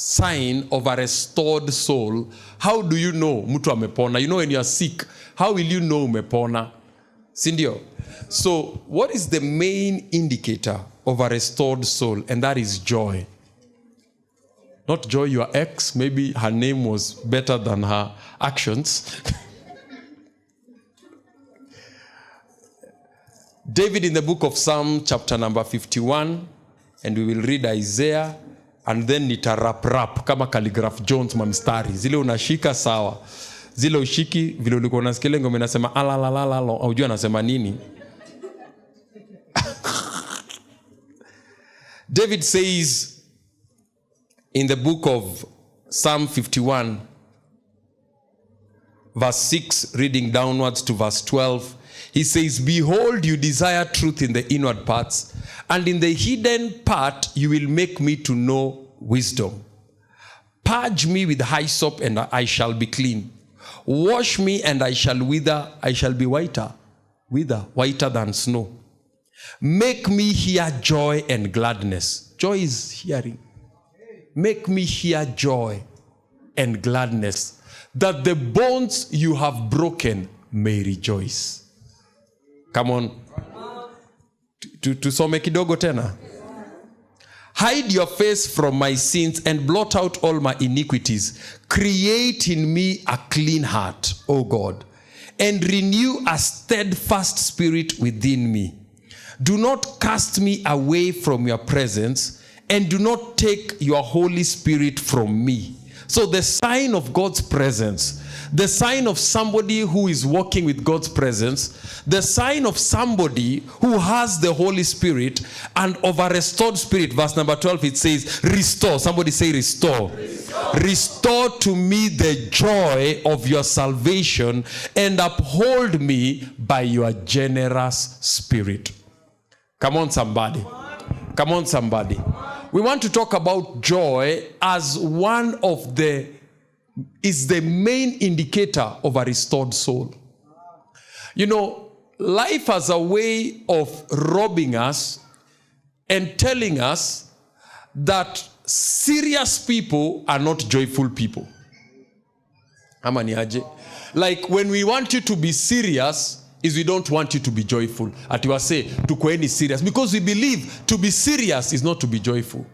sign of a restored soul. How do you know mtu amepona? You know when you are sick, how will you know umepona? Sindio? So what is the main indicator of a restored soul? And that is joy. Not Joy, your ex. Maybe her name was better than her actions. David in the book of Psalm chapter number 51, and we will read Isaiah, and then nita rap kama Calligraph Jones mamstari. Zile unashika sawa. Zile ushiki vile ulikuwa unasikia ngoma inasema alalalala au unajua anasema nini? David says in the book of Psalm 51 verse 6 reading downwards to verse 12, he says, "Behold, you desire truth in the inward parts, and in the hidden part you will make me to know wisdom. Purge me with hyssop, and I shall be clean. Wash me, and I shall be whiter than snow. Make me hear joy and gladness." Joy is hearing. Make me hear joy and gladness, that the bones you have broken may rejoice. Come on. Tusome kidogo tena. "Hide your face from my sins and blot out all my iniquities. Create in me a clean heart, O God, and renew a steadfast spirit within me. Do not cast me away from your presence, and do not take your Holy Spirit from me." So the sign of God's presence, the sign of somebody who is walking with God's presence, the sign of somebody who has the Holy Spirit and of a restored spirit. Verse number 12, it says, restore. Somebody say restore. Restore to me the joy of your salvation and uphold me by your generous spirit. Come on, somebody. Come on, somebody. We want to talk about joy as one of the main indicator of a restored soul. You know, life has a way of robbing us and telling us that serious people are not joyful people. Ama ni aje? Like when we want you to be serious, is we don't want you to be joyful. Ati wa say, tukoeni serious. Because we believe to be serious is not to be joyful.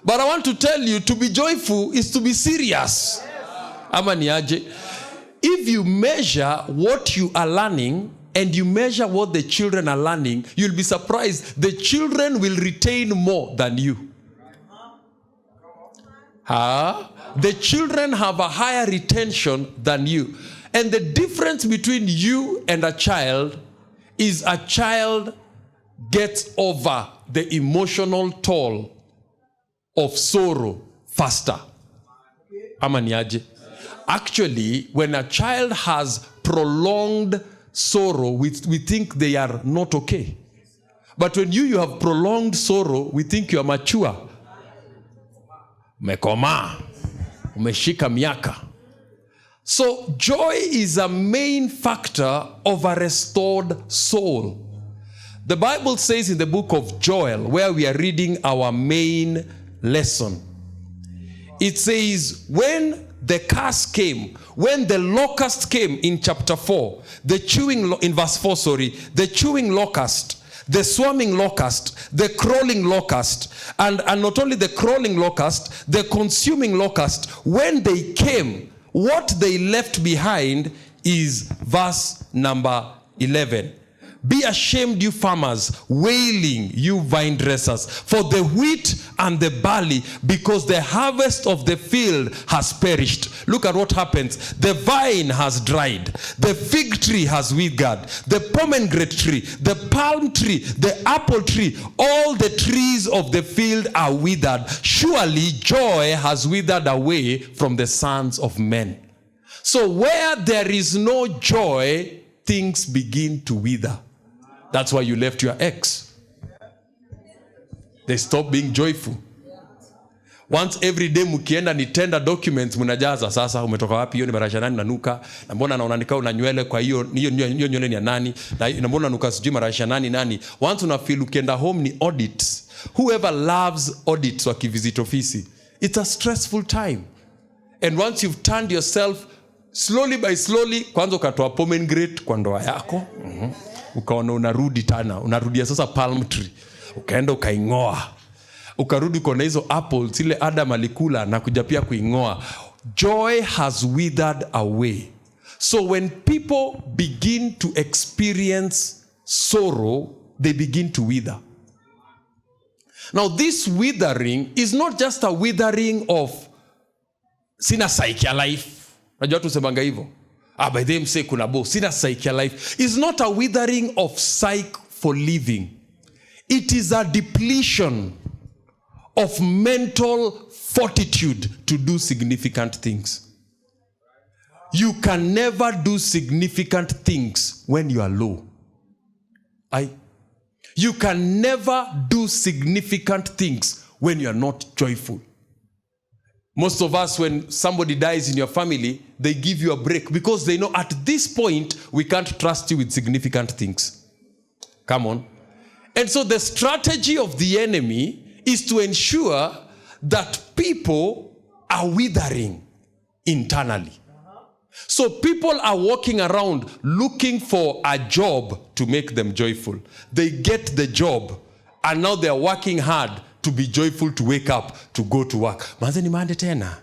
But I want to tell you, to be joyful is to be serious. Ama ni aje? If you measure what you are learning and you measure what the children are learning, you'll be surprised. The children will retain more than you. The children have a higher retention than you. And the difference between you and a child is a child gets over the emotional toll of sorrow faster. Ama ni aje? Actually, when a child has prolonged sorrow, we think they are not okay. But when you have prolonged sorrow, we think you are mature. Umekoma. Umeshika miaka. So joy is a main factor of a restored soul. The Bible says in the book of Joel, where we are reading our main lesson, it says, when the curse came, when the locust came in chapter 4, in verse 4, the chewing locust, the swarming locust, the crawling locust, and not only the crawling locust, the consuming locust, when they came, what they left behind is verse number 11. Be ashamed, you farmers, wailing, you vine dressers, for the wheat and the barley, because the harvest of the field has perished. Look at what happens. The vine has dried. The fig tree has withered. The pomegranate tree, the palm tree, the apple tree, all the trees of the field are withered. Surely joy has withered away from the sons of men. So where there is no joy, things begin to wither. That's why you left your ex. They stopped being joyful. Once every day mkienda ni tender documents mnajaza. Sasa umetoka wapi? Hiyo ni marasha nani nanuka? Na mbona naona nikao na nywele, kwa hiyo nywele ni ya nani? Na mbona nanuka sijui marasha nani? Once una feel ukienda home ni audits. Whoever loves audits wakivisit ofisi, it's a stressful time. And once you've turned yourself slowly by slowly, kwanza ukatoa pomegranate kwa ndoa yako, ukaona unarudia sasa palm tree, ukaenda ukaingoa, ukarudi kwa hizo apples ile Adam alikula na kuja pia kuingoa. Joy has withered away. So when people begin to experience sorrow, they begin to wither. Now this withering is not just a withering of sina psyche life. Najua tusemanga hivyo. By them say kuna bo sina psyche life. It's not a withering of psyche for living. It is a depletion of mental fortitude to do significant things. You can never do significant things when you are low. You can never do significant things when you are not joyful. Most of us, when somebody dies in your family, they give you a break because they know at this point, we can't trust you with significant things. Come on. And so the strategy of the enemy is to ensure that people are withering internally. So people are walking around looking for a job to make them joyful. They get the job, and now they are working hard to be joyful, to wake up, to go to work. Manze ni Monday tena.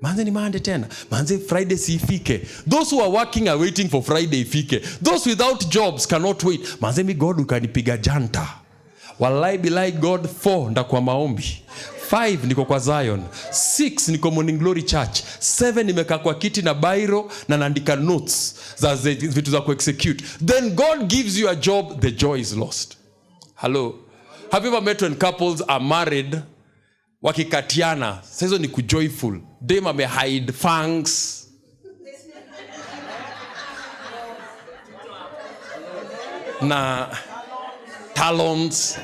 Manze Friday si ifike. Those who are working are waiting for Friday ifike. Those without jobs cannot wait. Manze mi God ukanipiga janta. Wallahi billahi God 4 ndakwa maombi. 5 niko kwa Zion. 6 niko Morning Glory Church. 7 nimekaa kwa kiti na bairo na naandika notes za vitu za ku-execute. Then God gives you a job, the joy is lost. Hello. Have you ever met when couples are married, wakikatiana, sasa ni kujoyful. Dem amehide fangs. Na talons.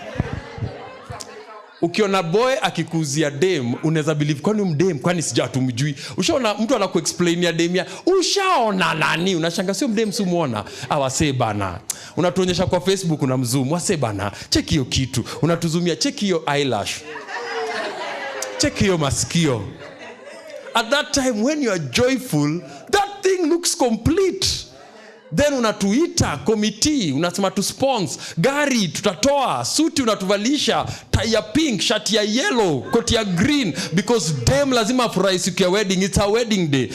Ukiona boy akikuzia dem, unaweza believe kwani mdem, kwani sijatumjui. Ushaona mtu anakuexplainia dem ya, ushaona nani? Unashanga sio mdem sumuona. Awase bana. Unatuonyesha kwa Facebook unamzoom, wase bana. Check hiyo kitu. Unatuzumia, check hiyo eyelash. Check hiyo masikio. At that time when you are joyful, that thing looks complete. Then unatuita committee, unasema tu sponsor, gari tutatoa, suti unatuvalisha, tie ya pink, shati ya yellow, koti ya green, because dem lazima furahi siku ya wedding. It's her wedding day.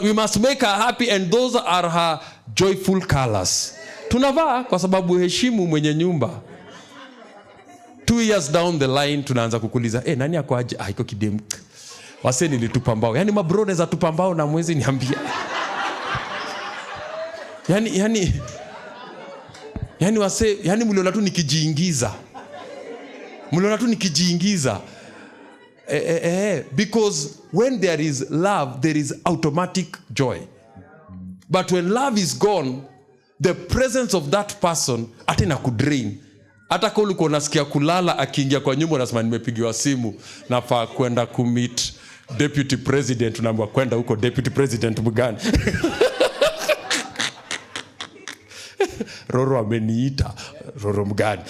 We must make her happy, and those are her joyful colors. Tunavaa kwa sababu heshimu mwenye nyumba. 2 years down the line tunaanza kukuliza, nani yako aje? Iko kidem. Wase nilitupambao. Yani mabro za tupambao na mwezi niambia. Yani wase, yani mliona tu nikijiingiza. Because when there is love, there is automatic joy. But when love is gone, the presence of that person atena kudrain. Hata kwa ulikuwa unasikia kulala akiingia kwa nyumba unasema nimepigiwa simu nafaa kwenda kumit deputy president, unaambiwa kwenda huko deputy president mgani. Roro ameniita. Roro mgani?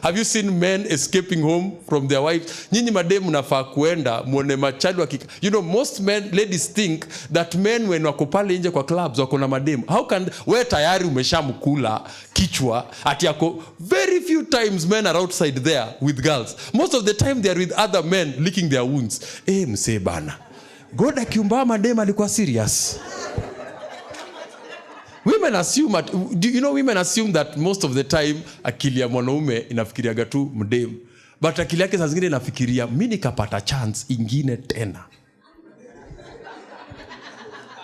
Have you seen men escaping home from their wives? Nyinyi mademu nafaa kuenda muone machali wakika. You know, most men, ladies think that men when wako pale nje kwa clubs wako na mademu. How can we tayari umeshamkula kichwa ati yako? Very few times men are outside there with girls. Most of the time they are with other men licking their wounds. Mse bana. God akiumba mademu alikuwa serious. Women assume women assume that most of the time akili ya mwanaume inafikiriaga tu mdem. But akili yake saa zingine inafikiria mimi nikapata chance ingine tena.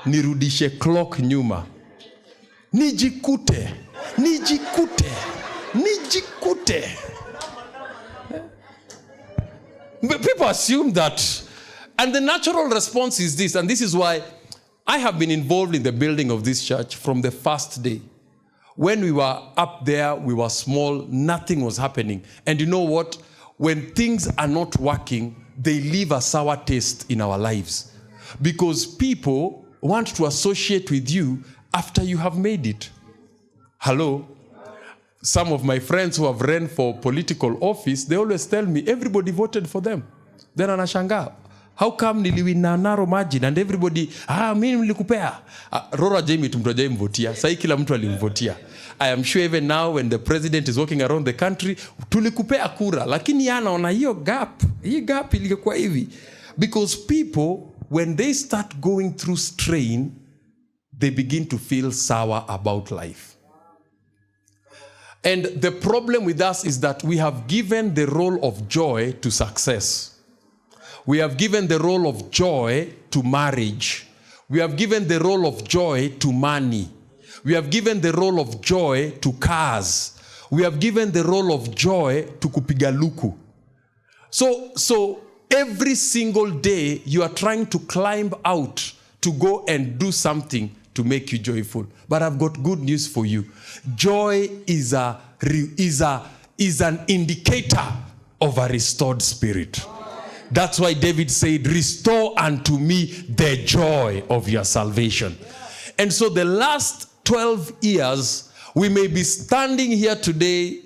Nirudishe clock nyuma. Nijikute. People assume that. And the natural response is this, and this is why I have been involved in the building of this church from the first day. When we were up there, we were small, nothing was happening. And you know what? When things are not working, they leave a sour taste in our lives. Because people want to associate with you after you have made it. Hello? Some of my friends who have ran for political office, they always tell me, everybody voted for them. Then anashanga, how come niliwin na narrow margin and everybody, mimi nilikupea. Rora Jamie tumtoja mvotia, sai kila mtu alimvotia. I am sure even now when the president is walking around the country, tulikupea kura, lakini anaona hiyo gap ilikuwa hivi. Because people, when they start going through strain, they begin to feel sour about life. And the problem with us is that we have given the role of joy to success. We have given the role of joy to marriage. We have given the role of joy to money. We have given the role of joy to cars. We have given the role of joy to kupiga luku. So every single day you are trying to climb out to go and do something to make you joyful. But I've got good news for you. Joy is an indicator of a restored spirit. That's why David said, restore unto me the joy of your salvation. And so the last 12 years, we may be standing here today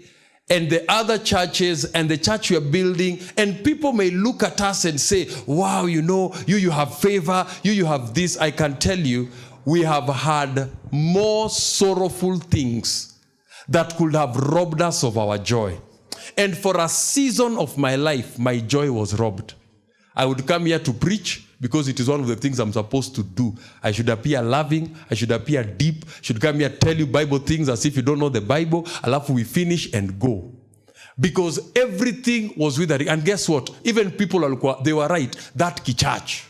and the other churches and the church we are building, and people may look at us and say, wow, you have favor, you have this. I can tell you, we have had more sorrowful things that could have robbed us of our joy. And for a season of my life, my joy was robbed. I would come here to preach because it is one of the things I'm supposed to do. I should appear loving. I should appear deep. I should come here tell you Bible things as if you don't know the Bible. Alafu we finish and go. Because everything was withering. And guess what? Even people, they were right. That church.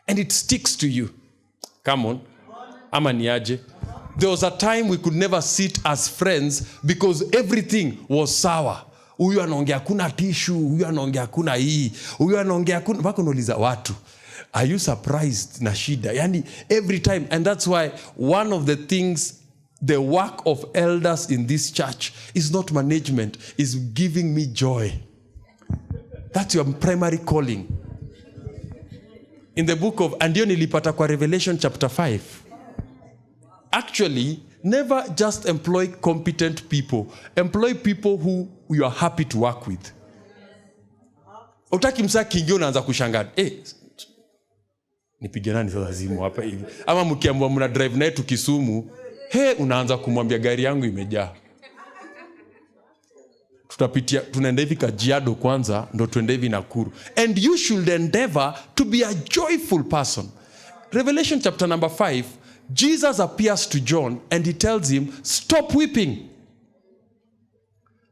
And it sticks to you. Come on. Ama niaje. There was a time we could never sit as friends because everything was sour. Huyu anaongea kuna tissue, huyu anaongea kuna hii, huyu anaongea kuna mpaka unauliza watu. Are you surprised na shida? Yani every time, and that's why one of the things, the work of elders in this church is not management, is giving me joy. That's your primary calling. In the book of, and nilipata kwa Revelation chapter 5. Actually, never just employ competent people. Employ people who you are happy to work with. Utaki msa kingio unaanza kushangaa. Nipige nani sasa simu hapa hivi. Ama mkiambiwa mna drive naye tu Kisumu, unaanza kumwambia gari yangu imejaa. Tunaenda hivi Kajiado kwanza ndo tuende hivi Nakuru. And you should endeavor to be a joyful person. Revelation chapter number 5, Jesus appears to John and he tells him, stop weeping.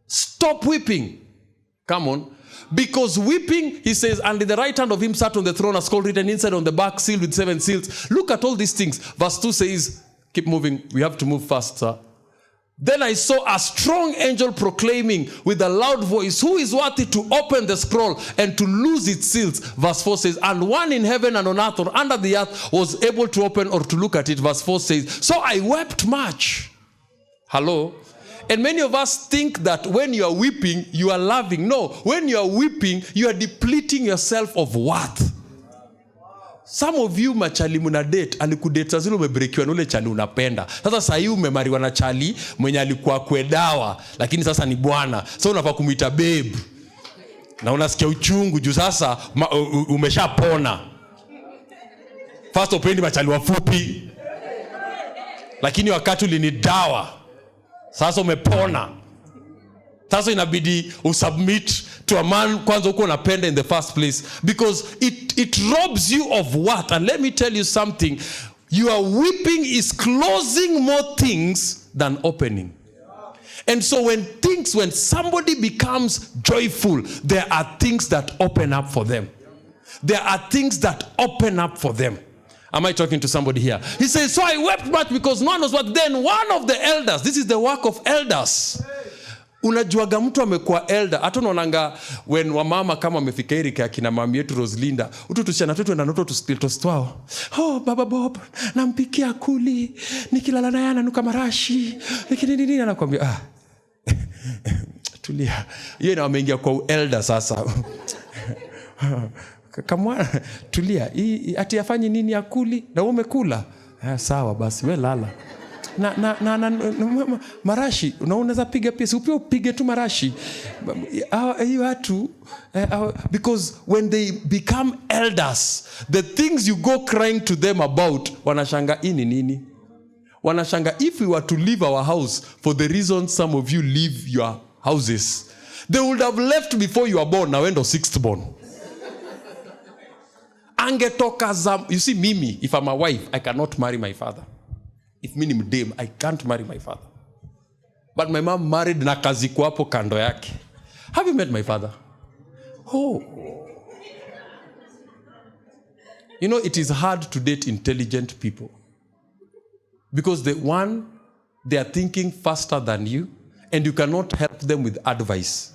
Stop weeping. Come on. Because weeping, he says, and in the right hand of him sat on the throne, a scroll written inside on the back, sealed with 7 seals. Look at all these things. Verse 2 says, keep moving. We have to move faster. Then I saw a strong angel proclaiming with a loud voice, who is worthy to open the scroll and to loose its seals? Verse 4 says, and one in heaven and on earth or under the earth was able to open or to look at it. Verse 4 says, so I wept much. Hello? And many of us think that when you are weeping, you are loving. No, when you are weeping, you are depleting yourself of worth. Some of you machali muna date, alikudate sasa umebreakiwa na ule chali unapenda. Sasa sahi umemariwa na chali mwenye alikuwa kwedawa, lakini sasa ni bwana. Sasa unafaa kumuita babe. Na unasikia uchungu juu sasa umeshapona. First upendi machali wafupi. Lakini wakati ulini dawa, sasa umepona. Sasa inabidi usubmit to a man kwanza uko unapenda in the first place, because it robs you of what. And let me tell you something, your weeping is closing more things than opening. And so when somebody becomes joyful, there are things that open up for them. There are things that open up for them. Am I talking to somebody here? He says, so I wept much because no one was what. Then one of the elders, this is the work of elders. Unajuaga mtu amekuwa elder. Hata unaonanga when wamama kama wamefika Erika ya kina mami yetu Roslinda, ututushana tutu na noto tusitwao. Oh baba Bob, nampikia kuli, nikilala naye ananuka marashi. Nini anakuambia tulia. Yeye na ameingia kwa elder sasa. Kama tulia. Ati afanye nini akuli na umekula? Sawa basi wewe lala. Na marashi unaweza piga pia, upia upige tu marashi. Hiyo watu because when they become elders, the things you go crying to them about, wanashanga ini nini? Wanashanga if we were to leave our house for the reason some of you leave your houses, they would have left before you were born. Now endo sixth born. Angetoka you see mimi, if I'm a wife, I cannot marry my father. If minimum dame, I can't marry my father. But my mom married na kazi kwa hapo kando yake. Have you met my father? Oh. You know, it is hard to date intelligent people. Because they are thinking faster than you, and you cannot help them with advice.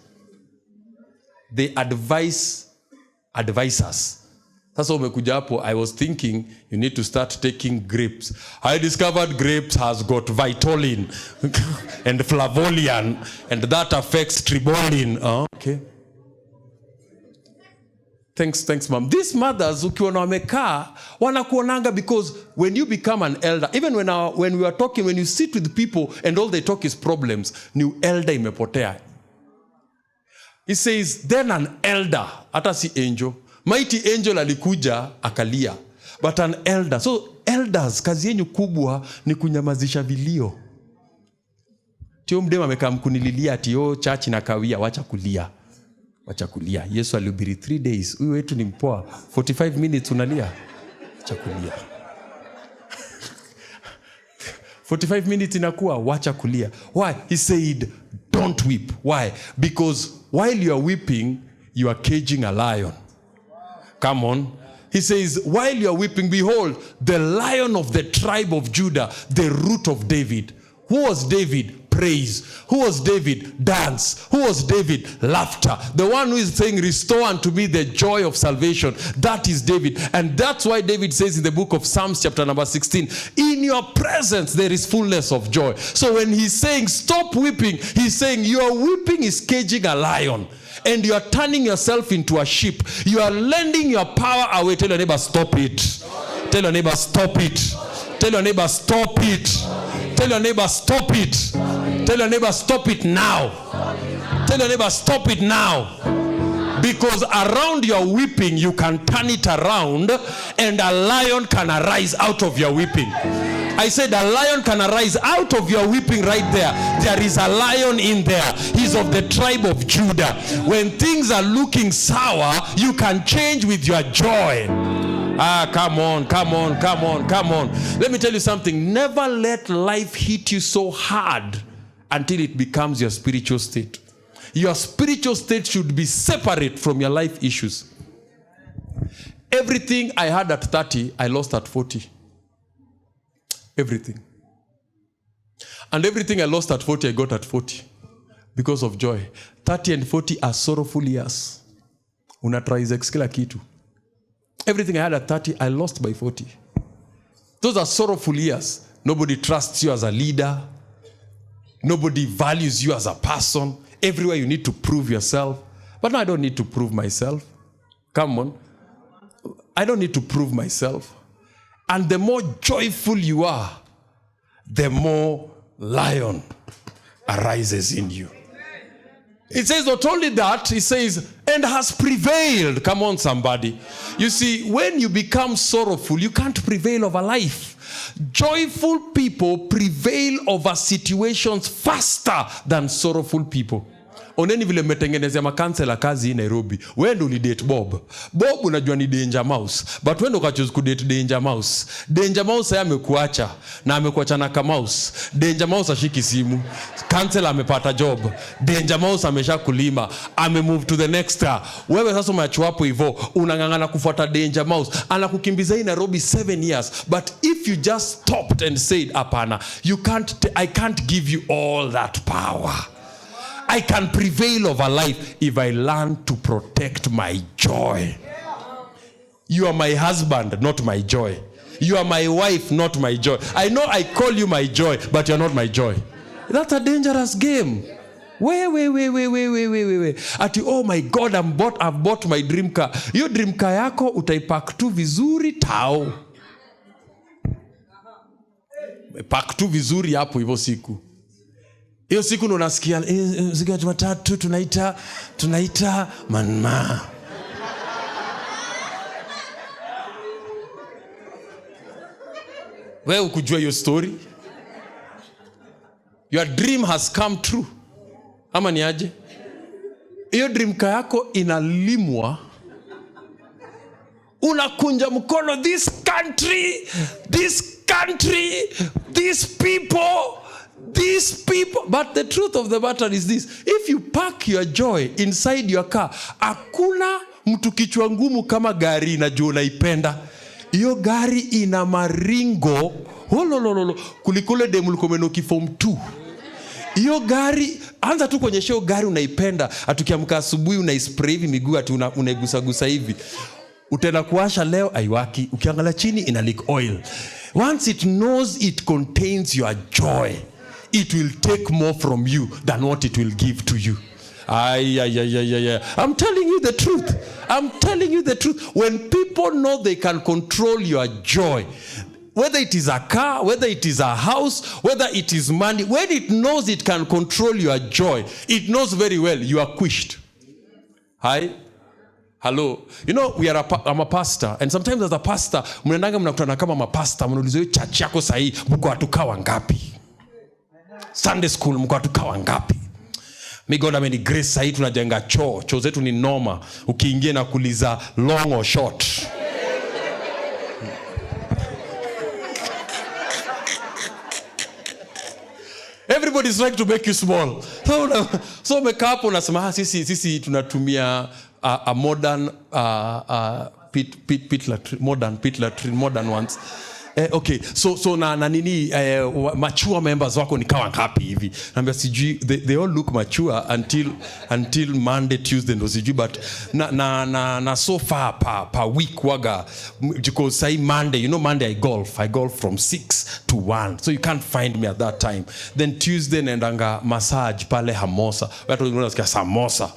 They advise advisors. Sasa umekuja hapo, I was thinking you need to start taking grapes. I discovered grapes has got Vitolin and Flavolian, and that affects Tribolin. Okay. Thanks, mom. These mothers, ukiona wamekaa, wanakuonanga because when you become an elder, even when we are talking, when you sit with people and all they talk is problems, new elder imepotea. He says, then an elder, hata si angel. Mighty angel alikuja akalia, but an elder. So elders, kazi yenu kubwa ni kunyamazisha vilio. Tio mdema amekaa mkunililia ati church na kawia, wacha kulia. Yesu alihubiri 3 days. Huyu wetu ni mpoa. 45 minutes unalia. Wacha kulia. 45 minutes inakuwa wacha kulia. Why? He said, don't weep. Why? Because while you are weeping, you are caging a lion. Come on. He says, while you are weeping, behold, the Lion of the tribe of Judah, the root of David. Who was David? Praise. Who was David? Dance. Who was David? Laughter. The one who is saying, restore unto me the joy of salvation. That is David. And that's why David says in the book of Psalms chapter number 16, in your presence there is fullness of joy. So when he's saying, stop weeping, he's saying, your weeping is caging a lion. And you are turning yourself into a sheep. You are lending your power away. Tell your neighbor, stop it. Tell your neighbor, stop it. Tell your neighbor, stop it. Tell your neighbor, stop it. Tell your neighbor, stop it now. Tell your neighbor, stop it now. Because around your weeping, you can turn it around and a lion can arise out of your weeping. I said a lion can arise out of your weeping right there. There is a lion in there. He's of the tribe of Judah. When things are looking sour, you can change with your joy. Come on. Let me tell you something. Never let life hit you so hard until it becomes your spiritual state. Your spiritual state should be separate from your life issues. Everything I had at 30, I lost at 40. Everything. And everything I lost at 40, I got at 40. Because of joy. 30 and 40 are sorrowful years. Unatrais kila kitu. Everything I had at 30, I lost by 40. Those are sorrowful years. Nobody trusts you as a leader. Nobody values you as a person. Everywhere you need to prove yourself. But now I don't need to prove myself. Come on. I don't need to prove myself. And the more joyful you are, the more lion arises in you. It says not only that, it says, and has prevailed. Come on, somebody. You see, when you become sorrowful, you can't prevail over life. Joyful people prevail over situations faster than sorrowful people. Oneni vile mmetengenezea makansela kazi hii Nairobi. Wewe ndio ulidate Bob. Bob unajua ni danger mouse. But wewe ndio ukachoose kudate danger mouse. Danger mouse yeye amekuacha na amekuacha na Kamaus. Danger mouse ashiki simu. Kansela amepata job. Danger mouse ameshakulima. Move to the next star. Wewe sasa umeachwa hapo hivyo. Unangangana kufuata danger mouse. Anakukimbiza hii Nairobi 7 years. But if you just stopped and said, "Apana, I can't give you all that power. I can prevail over life if I learn to protect my joy." You are my husband, not my joy. You are my wife, not my joy. I know I call you my joy, but you're not my joy. That's a dangerous game. We. Ati, oh my God, I've bought my dream car. Hiyo dream car yako utaipack tu vizuri tao. Pack tu vizuri hapo hivyo siku. Hiyo siku ndo nasikia siku ya Jumatatu tunaita manma. Wewe ukujua hiyo story? Your dream has come true. Ama ni aje? Hiyo dream car yako inalimwa. Unakunja mkono, this country, these people. But the truth of the matter is this: if you pack your joy inside your car, hakuna mtu kichwa ngumu kama gari inajua unaipenda. Hiyo gari ina maringo kulikule demulukomenoki form 2. Hiyo gari, anza tu kwenye show gari unaipenda, atukiamka asubuhi unaispray hivi miguu ati unaigusa hivi. Utenda kuwasha leo aiwaki, ukiangalia chini ina leak oil. Once it knows it contains your joy, it will take more from you than what it will give to you. I'm telling you the truth. When people know they can control your joy, whether it is a car, whether it is a house, whether it is money, when it knows it can control your joy, it knows very well you are quished. Hi? Hello. You know, I'm a pastor, and sometimes as a pastor, mnakutana kama mapasta, mnaulizwa church yako sahi mko watu kawa ngapi? Sunday school mko watu kawa ngapi? God ameni grace sahi tunajenga choo zetu ni noma. Ukiingia na kuuliza long or short. Everybody's trying to make you small. So umekaa hapo unasema sisi tunatumia a modern pit latrine, modern ones. Okay, so na nini mature members wako ni kawa ngapi hivi? Naambia sijui, they all look mature until Monday, Tuesday ndo sijui, but na so far per week waga, because say Monday, you know Monday I golf from 6 to 1, so you can't find me at that time. Then Tuesday naendanga massage pale Hamosa. Watu wanasikia Samosa.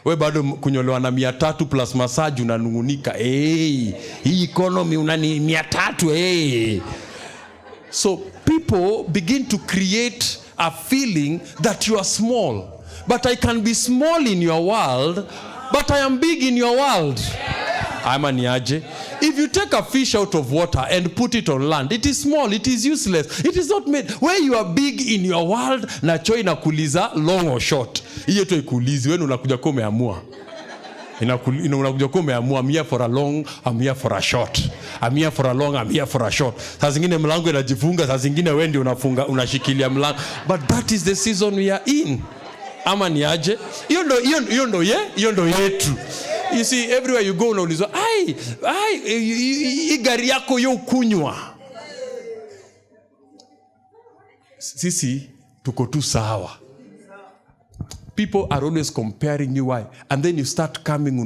We bado kunyolewa na 300 plus massage unanungunika. Hii economy unani 300. So people begin to create a feeling that you are small. But I can be small in your world, but I am big in your world. Ama niaje? If you take a fish out of water and put it on land, it is small, it is useless. It is not made. Where you are big in your world, na choo inakuuliza long or short. Hiyo tu ikuulizi, wewe unakuja kwa umeamua. Unakuja kwa umeamua, I'm here for a long, I'm here for a short. I'm here for a long, I'm here for a short. Saa zingine mlango inajifunga, saa zingine wewe ndio unafunga, unashikilia mlango. But that is the season we are in. Ama niaje? Hiyo ndo yetu. You see, everywhere you go unaulizwa, gari yako yo kunywa. Sisi tuko tu sawa. People are always comparing you, why? And then you start coming,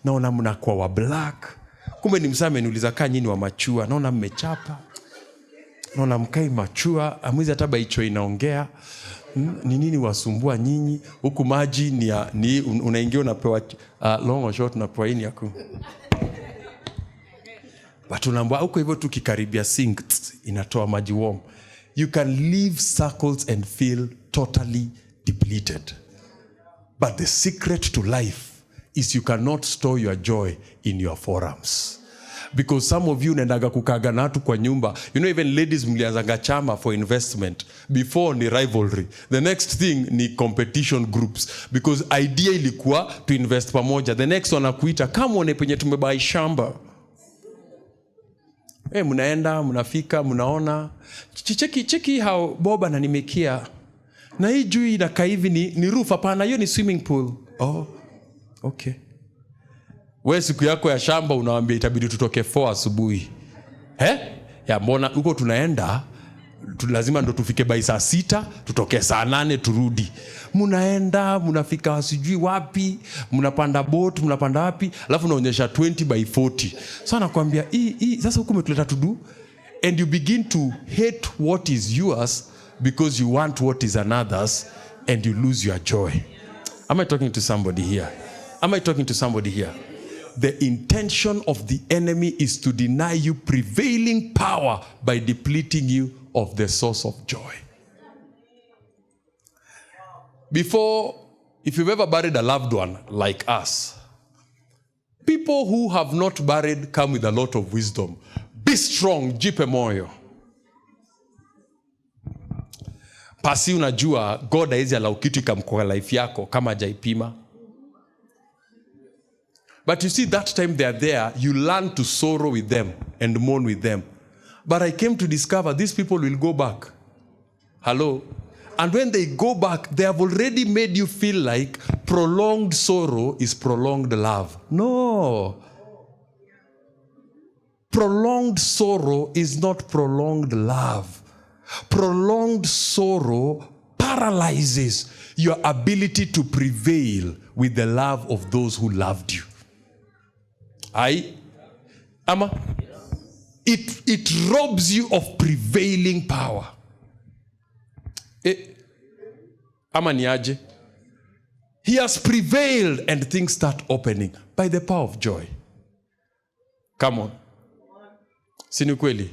naona mnakuwa wa black. Kumbe ni msame niuliza kaa nyinyi wa machua, naona mmechapa. Naona mkai machua, amwezi hata baicho inaongea. Ni nini wasumbua nyinyi? Huku maji ni unaingia unapewa long or short unapewa ini yako. But unaambia huko hivyo tu kikaribia sink inatoa maji warm. You can live circles and feel totally depleted. But the secret to life is you cannot store your joy in your forums. Because some of you nendaga kukaga na watu kwa nyumba. You know, even ladies mlianzanga chama for investment. Before ni rivalry. The next thing ni competition groups. Because idea ilikuwa to invest pamoja. The next one akuita, kama one penye tumebai shamba. Mnaenda, mnafika, mnaona. Cheki how Boba na nimekia. Na hii juu inakaa hivi ni roof, hapana, hiyo ni swimming pool. Oh, okay. Wewe siku yako ya shamba unawaambia itabidi tutoke 4 asubuhi. Ya mbona huko tunaenda lazima ndo tufike by saa 6, tutoke saa 8 turudi. Mnaenda, mnafika sijui wapi, mnapanda boat, mnapanda wapi, alafu unaonyesha 20 by 40. Sasa nakwambia sasa huko umetuleta to do, and you begin to hate what is yours because you want what is another's and you lose your joy. Am I talking to somebody here? Am I talking to somebody here? The intention of the enemy is to deny you prevailing power by depleting you of the source of joy. Before, if you've ever buried a loved one like us, people who have not buried come with a lot of wisdom. Be strong, jipe moyo. Pasi unajua, God haizi allow kitu ikamkoa life yako kama hajaipima. But you see, that time they are there, you learn to sorrow with them and mourn with them. But I came to discover these people will go back. Hello? And when they go back, they have already made you feel like prolonged sorrow is prolonged love. No. Prolonged sorrow is not prolonged love. Prolonged sorrow paralyzes your ability to prevail with the love of those who loved you. Ama? It robs you of prevailing power. Ama niaje? He has prevailed and things start opening by the power of joy. Come on. Sini kweli?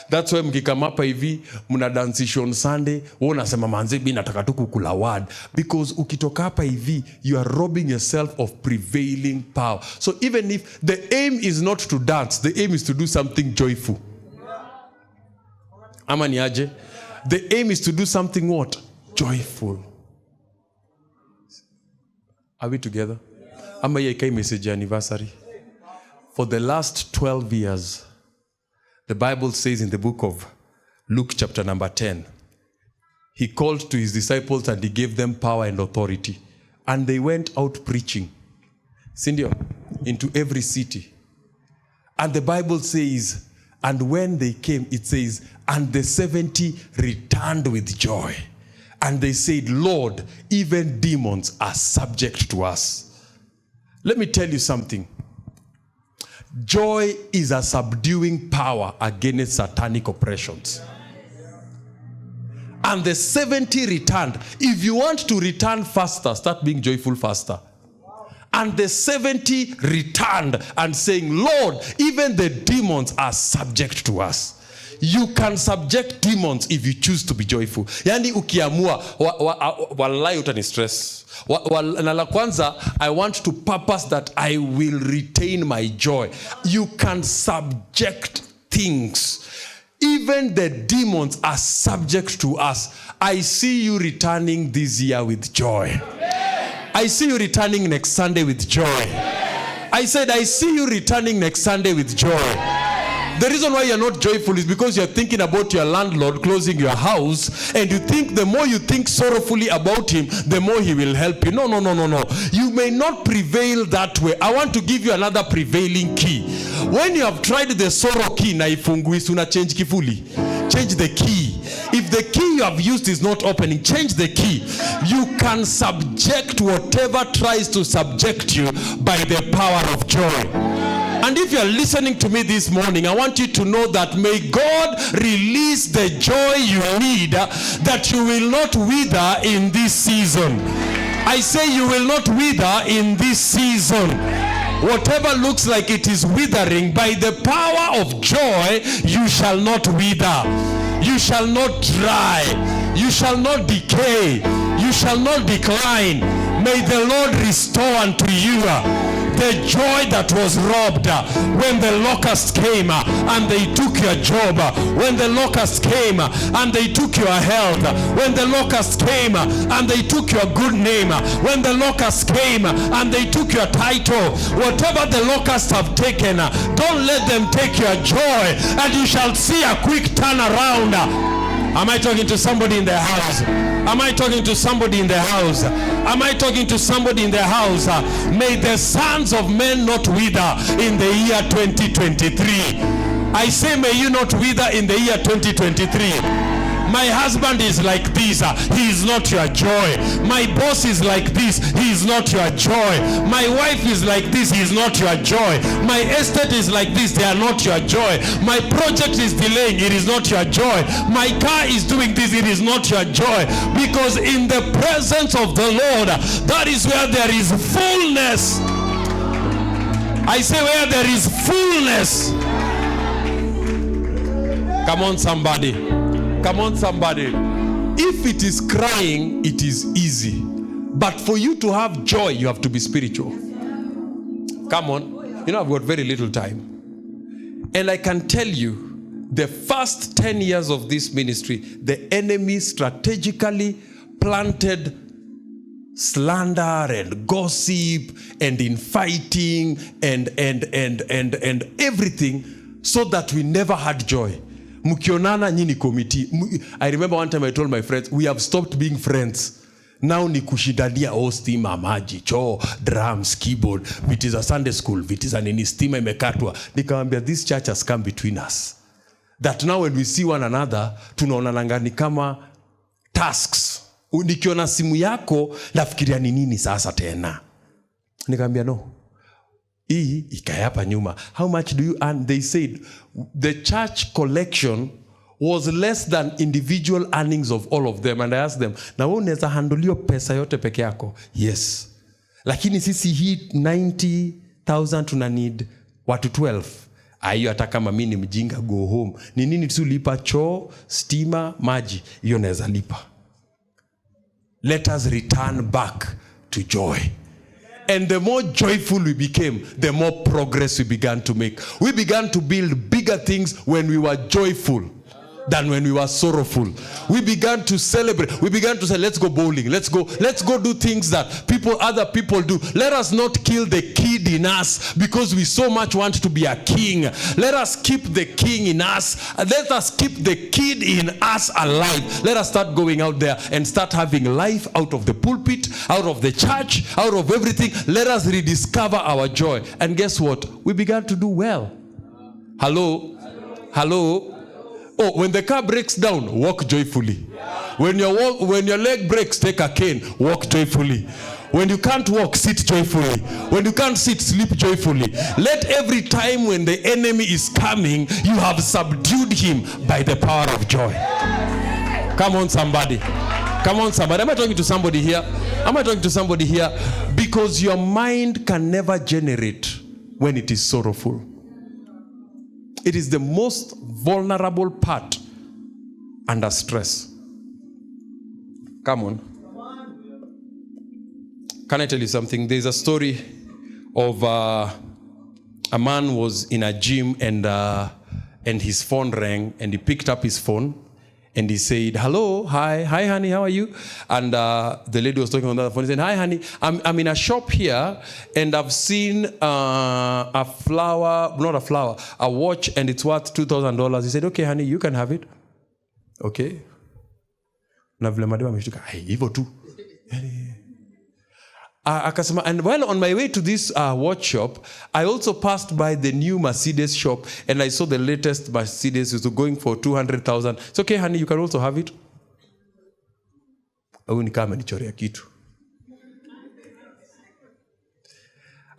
That's why mkikama hapa hivi mna dancing on Sunday, wewe unasema manze mimi nataka tu kukula word, because ukitoka hapa hivi you are robbing yourself of prevailing power. So even if the aim is not to dance, the aim is to do something joyful. Ama ni aje? The aim is to do something what? Joyful. Are we together? Ama ye kai message anniversary. For the last 12 years, the Bible says in the book of Luke chapter number 10, he called to his disciples and he gave them power and authority. And they went out preaching, Cindy, into every city. And the Bible says, and when they came, it says, and the 70 returned with joy. And they said, Lord, even demons are subject to us. Let me tell you something. Joy is a subduing power against satanic oppressions. And the 70 returned. If you want to return faster, start being joyful faster. And the 70 returned and saying, Lord, even the demons are subject to us. You can subject demons if you choose to be joyful. Yani ukiamua, wallahi utani stress. Na la kwanza, I want to purpose that I will retain my joy. You can subject things. Even the demons are subject to us. I see you returning this year with joy. I see you returning next Sunday with joy. I said, I see you returning next Sunday with joy. The reason why you're not joyful is because you're thinking about your landlord closing your house, and you think the more you think sorrowfully about him, the more he will help you. No. You may not prevail that way. I want to give you another prevailing key. When you have tried the sorrow key, na ifungui, suna change kifuli. Change the key. If the key you have used is not opening, change the key. You can subject whatever tries to subject you by the power of joy. And if you're listening to me this morning, I want you to know that may God release the joy you need, that you will not wither in this season. I say you will not wither in this season. Whatever looks like it is withering, by the power of joy, you shall not wither. You shall not dry. You shall not decay. You shall not decline. May the Lord restore unto you the joy that was robbed when the locusts came and they took your job, when the locusts came and they took your health, when the locusts came and they took your good name, when the locusts came and they took your title. Whatever the locusts have taken, don't let them take your joy, and you shall see a quick turnaround. Am I talking to somebody in the house? Am I talking to somebody in the house? Am I talking to somebody in the house? May the sons of men not wither in the year 2023. I say, may you not wither in the year 2023. My husband is like this. He is not your joy. My boss is like this. He is not your joy. My wife is like this. He is not your joy. My estate is like this. They are not your joy. My project is delaying. It is not your joy. My car is doing this. It is not your joy. Because in the presence of the Lord, that is where there is fullness. I say where there is fullness. Come on, somebody. Come on, somebody. If it is crying, it is easy. But for you to have joy, you have to be spiritual. Come on. You know, I've got very little time. And I can tell you, the first 10 years of this ministry, the enemy strategically planted slander and gossip and infighting and everything so that we never had joy. Mukionana nyini committee. I remember one time I told my friends, we have stopped being friends. Now ni kushidania stima, maji, choo, drums, keyboard. It is a Sunday school. It is an stima imekatwa. Nikamwambia, this church has come between us. That now when we see one another, tunaonananga ni kama tasks. Nikiona simu yako, nafikiria ni nini sasa tena. Nikamwambia, no. Hii ikayapa nyuma. How much do you earn? They said the church collection was less than individual earnings of all of them. And I asked them, na wewe unaweza handle pesa yote peke yako? Yes. Lakini sisi hii 90,000 tuna need watu 12. Hiyo hata kama mimi ni mjinga, go home. Ni nini tu lipa choo, stima, maji? Hiyo naweza lipa. Let us return back to joy. And the more joyful we became, the more progress we began to make. We began to build bigger things when we were joyful than when we were sorrowful. We began to celebrate. We began to say, let's go bowling. Let's go do things that other people do. Let us not kill the kid in us because we so much want to be a king. Let us keep the king in us. Let us keep the kid in us alive. Let us start going out there and start having life out of the pulpit, out of the church, out of everything. Let us rediscover our joy. And guess what? We began to do well. Hello? Hello? Oh, when the car breaks down, walk joyfully. When your leg breaks, take a cane, walk joyfully. When you can't walk, sit joyfully. When you can't sit, sleep joyfully. Let every time when the enemy is coming, you have subdued him by the power of joy. Come on, somebody. Come on, somebody. Am I talking to somebody here? Am I talking to somebody here? Because your mind can never generate when it is sorrowful. It is the most vulnerable part under stress. Come on. Can I tell you something? There's a story of a man was in a gym and his phone rang and he picked up his phone and he said, hello, hi honey, how are you? And the lady was talking on the phone. He said, hi honey, I'm in a shop here and I've seen a watch and it's worth $2,000. He said, okay honey, you can have it. Okay. And while on my way to this watch shop, I also passed by the new Mercedes shop and I saw the latest Mercedes is going for $200,000. It's okay, honey, you can also have it.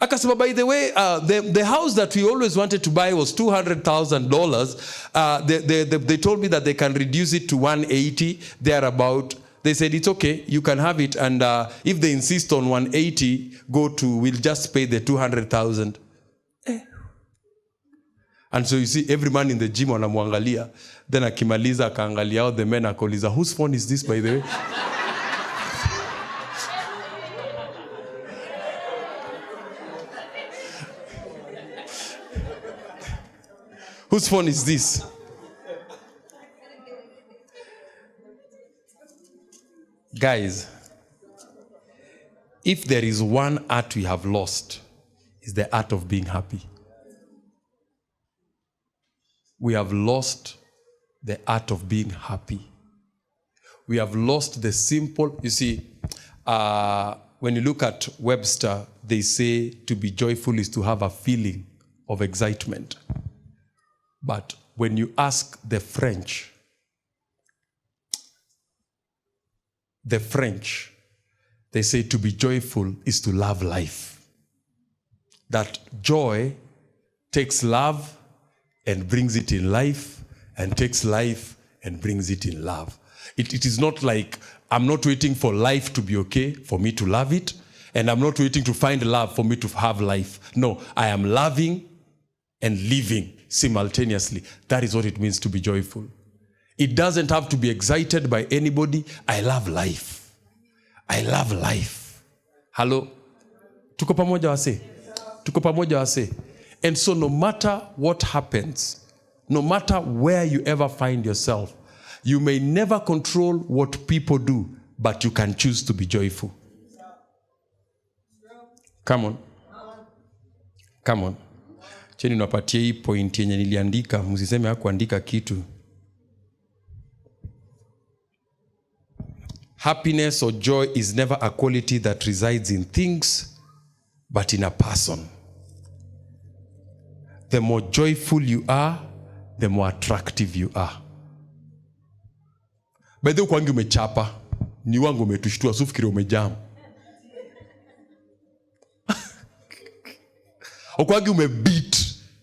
Akasema, by the way, the house that we always wanted to buy was $200,000. They told me that they can reduce it to $180,000. Thereabout. They said, it's okay, you can have it. And if they insist on $180,000, we'll just pay the $200,000. And so you see, every man in the gym wanamwangalia. Then akimaliza akaangalia all the men akauliza, whose phone is this, by the way? Whose phone is this? Guys, if there is one art we have lost, it's the art of being happy. We have lost the art of being happy. We have lost the simple, you see, when you look at Webster, they say to be joyful is to have a feeling of excitement. But when you ask the French, The French, they say to be joyful is to love life. That joy takes love and brings it in life, and takes life and brings it in love. It is not like I'm not waiting for life to be okay for me to love it, and I'm not waiting to find love for me to have life. No, I am loving and living simultaneously. That is what it means to be joyful. It doesn't have to be excited by anybody. I love life. I love life. Hello? Tuko pamoja wase? Tuko pamoja wase? And so no matter what happens, no matter where you ever find yourself, you may never control what people do, but you can choose to be joyful. Come on. Come on. Cheni napatia hii point yenye niliandika, msiseme hakuandika kitu. Happiness or joy is never a quality that resides in things, but in a person. The more joyful you are, the more attractive you are. By the way, kwangi umechapa, ni wangu umetushtua, sufikiri umejamu. Okwangi umebeat,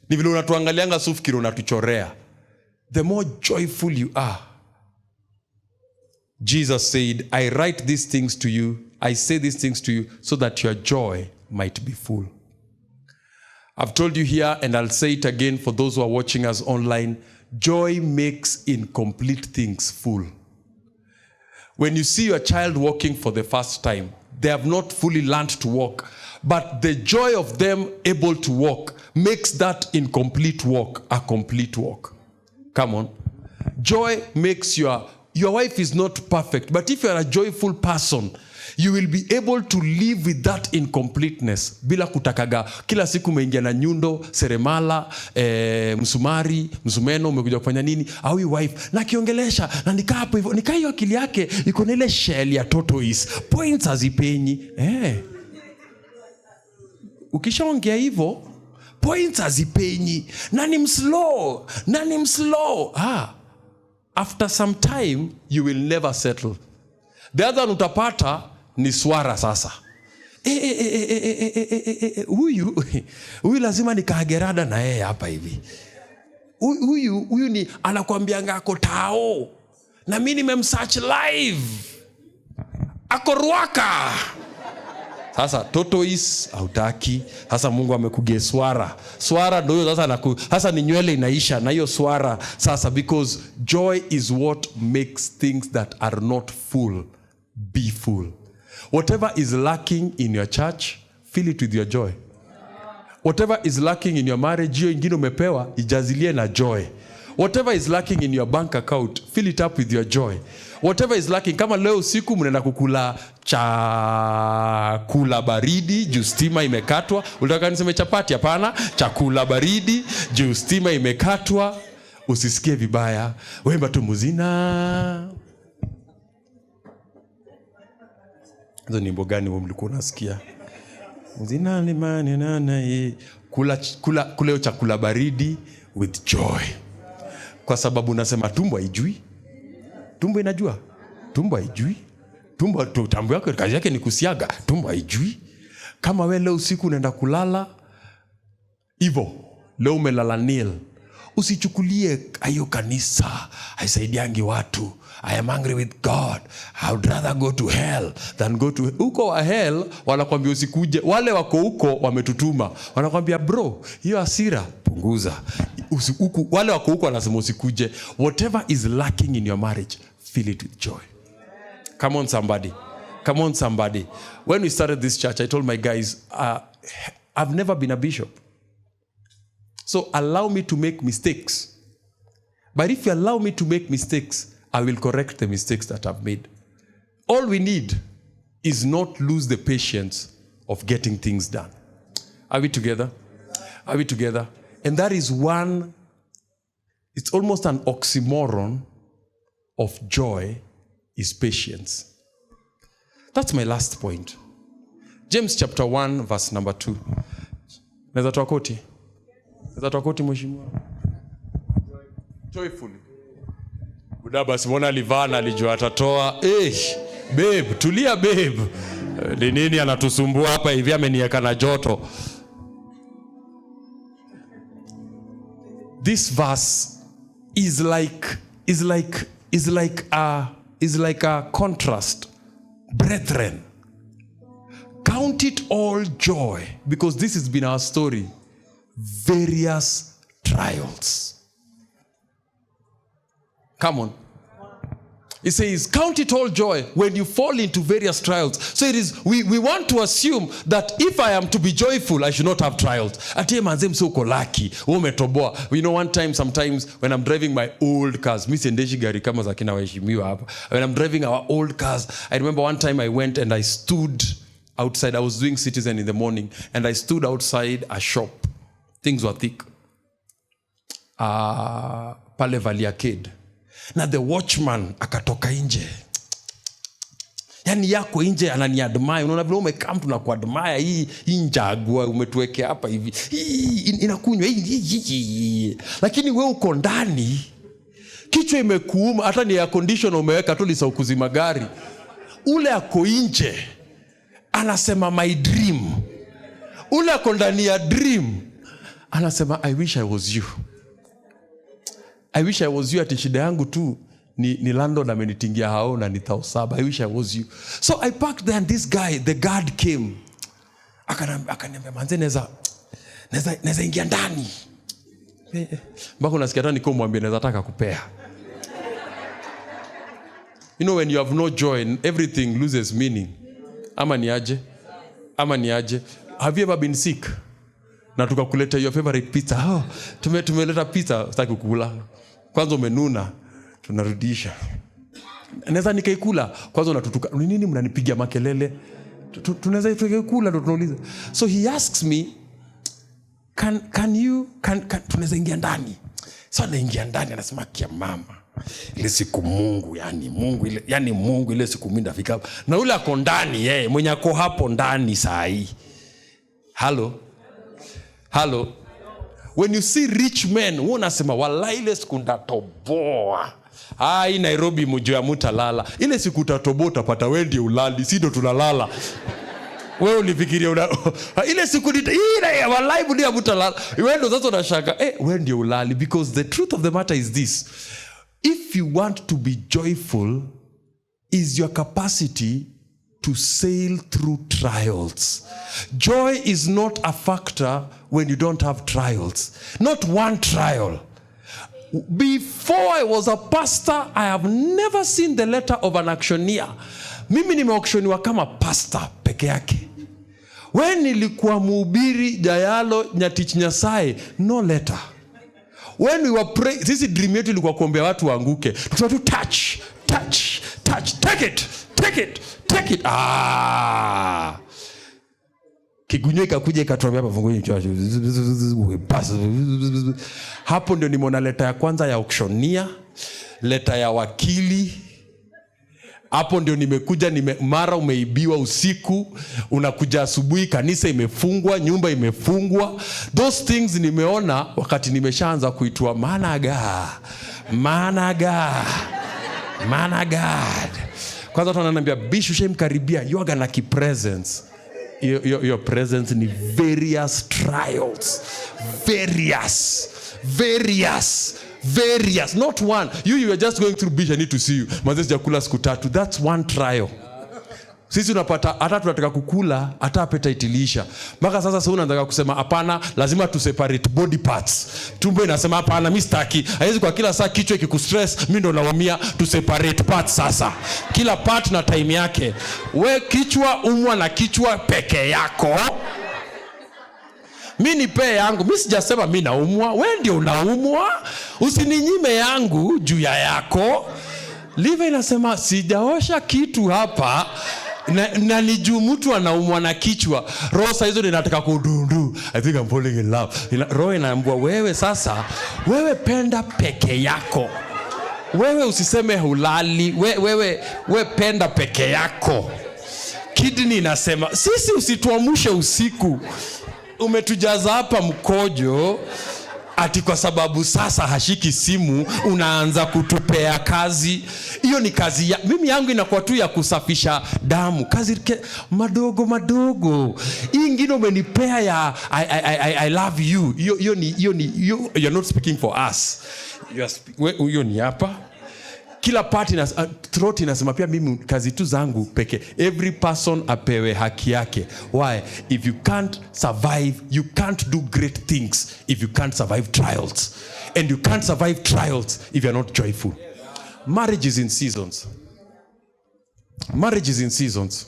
ni vile unatuangalianga sufikiri unatuchorea. The more joyful you are. Jesus said, I write these things to you, I say these things to you, so that your joy might be full. I've told you here, and I'll say it again for those who are watching us online, joy makes incomplete things full. When you see your child walking for the first time, they have not fully learned to walk, but the joy of them able to walk makes that incomplete walk a complete walk. Come on. Joy makes your wife is not perfect, but if you are a joyful person, you will be able to live with that incompleteness. Bila kutakaga, kila siku umeingia na nyundo, seremala, msumari, msumeno, umekuja kufanya nini? Au your wife, na kiongelesha, na nikaa hapo hivyo, nikaa hiyo akili yake, iko na ile shell ya tortoise, points hazipenyi. Ukishaongea hivyo, points hazipenyi, na ni mslow. After some time, you will never settle. The other utapata ni swara sasa. Huyu lazima nikagerada na yeye hapa hivi. Huyu ni anakuambianga ako tao. Na mimi nimemsearch live. Ako ruaka. Sasa tortoise hautaki. Sasa Mungu amekugia swara. Swara ndio sasa ni nywele inaisha na hiyo swara sasa, because joy is what makes things that are not full be full. Whatever is lacking in your church, fill it with your joy. Whatever is lacking in your marriage, hiyo ingine umepewa, ijazilie na joy. Whatever is lacking in your bank account, fill it up with your joy. Whatever is lacking, kama leo usiku mnaenda kukula chakula baridi, juu stima imekatwa. Unataka niseme chapati? Hapana, chakula baridi, juu stima imekatwa. Usisikie vibaya, wemba tu muzina. Hizo ni mbo gani mlikuwa unasikia? Muzina limani nana kula chakula baridi with joy. Kwa sababu nasema tumbo haijui. Tumbo inajua? Tumbo haijui. Tumbo tambo yako kazi yake ni kusiaga. Tumbo haijui. Kama wewe leo usiku unaenda kulala hivyo, leo umelala nil, usichukulie ayo kanisa haisaidiangi watu. I am angry with God. I would rather go to hell than go to uko wa hell. Wanakuambia usikuje. Wale wako huko wametutuma, wanakuambia bro, hiyo hasira punguza. Wale wako huko wanasema usikuje. Whatever is lacking in your marriage, fill it with joy. Come on somebody. Come on somebody. When we started this church, I told my guys, I've never been a bishop, so allow me to make mistakes. But if you allow me to make mistakes, I will correct the mistakes that I've made. All we need is not lose the patience of getting things done. Are we together? Are we together? And that is one, it's almost an oxymoron of joy is patience. That's my last point. James chapter 1 verse number 2. Naweza toa koti? Naweza toa koti mheshimiwa? Joyfully. Budaba simona livana alijua atatoa. Babe, tulia babe. Ni nini anatusumbua hapa hivi, amenieka na joto. This verse is like a contrast. Brethren, count it all joy, because this has been our story. Various trials. Come on. It says, count it all joy when you fall into various trials. So it is, we want to assume that if I am to be joyful, I should not have trials. Ati manzem so lucky. Umetoboa. You know, one time, sometimes when I'm driving my old cars, mi siendeshi gari kama za kina waheshimiwa hapa. When I'm driving our old cars, I remember one time I went and I stood outside. I was doing Citizen in the morning, and I stood outside a shop. Things were thick. Pale Valley Arcade. Na the watchman akatoka nje. Yani yako nje ananiadmire. Unaona vile umekaa mtu na kuadmire, hii njagua umetuwekea hapa hivi. Inakunywa hii. Lakini wewe uko ndani, kichwa imekuuma, hata ni air conditioner umeweka tu lisa ukuzima gari. Ule ako nje anasema my dream. Ule ako ndani ya dream anasema I wish I was you. I wish I was you. Ati shida yangu tu ni landlord amenitingia hao na ni 7,000. I wish I was you. So I parked there, and this guy, the guard came. Akaniambia manze neza ingia ndani. Mbona unasikia tani kwa mwambie naweza taka kupea. You know, when you have no joy, everything loses meaning. Ama ni aje? Have you ever been sick? Na tukakuleta your favorite pizza. Oh, tumeleta pizza, sitaki kukula. Kwanza umenuna, tunarudisha. Naweza nikaikula, kwanza unatutuka. Ni nini mnanipigia makelele? Tunaweza tukikula ndo tunauliza. So he asks me, can tunaweza ingia ndani? So naingia ndani, anasema kia mama. Ile siku Mungu ile siku mimi ndafika. Na ule ako ndani yeye, mwenye ako hapo ndani saa hii. Hello. When you see rich men, unasema wallahi ile siku ndatoboa. Hii Nairobi mjua mutalala. Ile siku utatoboa utapata wewe ndiye ulali, si ndo tunalala. Wewe ulifikiria ile siku ile wallahi ndio mutalala. Wewe ndo sasa unashaka, wewe ndiye ulali, because the truth of the matter is this. If you want to be joyful, is your capacity to sail through trials. Joy is not a factor when you don't have trials. Not one trial. Before I was a pastor, I have never seen the letter of an auctioneer. Mimi nimeauctioniwa kama pastor peke yake. When nilikuwa mhubiri Jayalo Nyatich Nyasaye, no letter. When we were praying, sisi dream yetu ilikuwa kuombea watu waanguke. Tukisema tu touch, take it. Kigunyo ikakuja ikatuambia hapa fungueni hapo ndio nimeona leta ya kwanza ya auctioneer, leta ya wakili. Hapo ndio nimekuja mara umeibiwa usiku, unakuja asubuhi kanisa imefungwa, nyumba imefungwa. Those things nimeona wakati nimeshaanza kuitwa man God. Kwanza watu wananiambia bishu shemkaribia, you are gonna keep presence. Your presence ni various trials. Various, not one. You are just going through beach, I need to see you. Mazesi jakula siku 3. That's one trial. Sisi unapata hata tunataka kukula, hata appetite ilisha. Mpaka sasa unataka kusema hapana, lazima tu separate body parts. Tumbo inasema hapana, mimi sitaki. Haiwezi kwa kila saa kichwa ikikustress, mimi ndo naumia, tu separate parts sasa. Kila part na time yake. We kichwa umwa na kichwa peke yako. Mimi nipe yangu, mimi sijasema mimi naumwa, wewe ndio unaumwa. Usininyime yangu juu ya yako. Live inasema sijaosha kitu hapa na nijuu mtu anaumwa na kichwa. Roho saa hizo ninataka kudundu. I think I'm falling in love. Roho inaambia wewe sasa, wewe penda peke yako. Wewe usiseme hulali, wewe penda peke yako. Kidney inasema sisi usituamushe usiku. Umetujaza hapa mkojo. ati kwa sababu sasa hashiki simu unaanza kutupea kazi. Hiyo ni kazi ya mimi, yangu inakuwa tu ya kusafisha damu, kazi madogo. Hii ingine umenipea ya I love you. Hiyo ni you're not speaking for us. Hiyo ni hapa. Kila party na throat inasema pia mimi kazi tu zangu peke. Every person apewe haki yake. Why? If you can't survive, you can't do great things if you can't survive trials. And you can't survive trials if you're not joyful. Marriage is in seasons. Marriage is in seasons.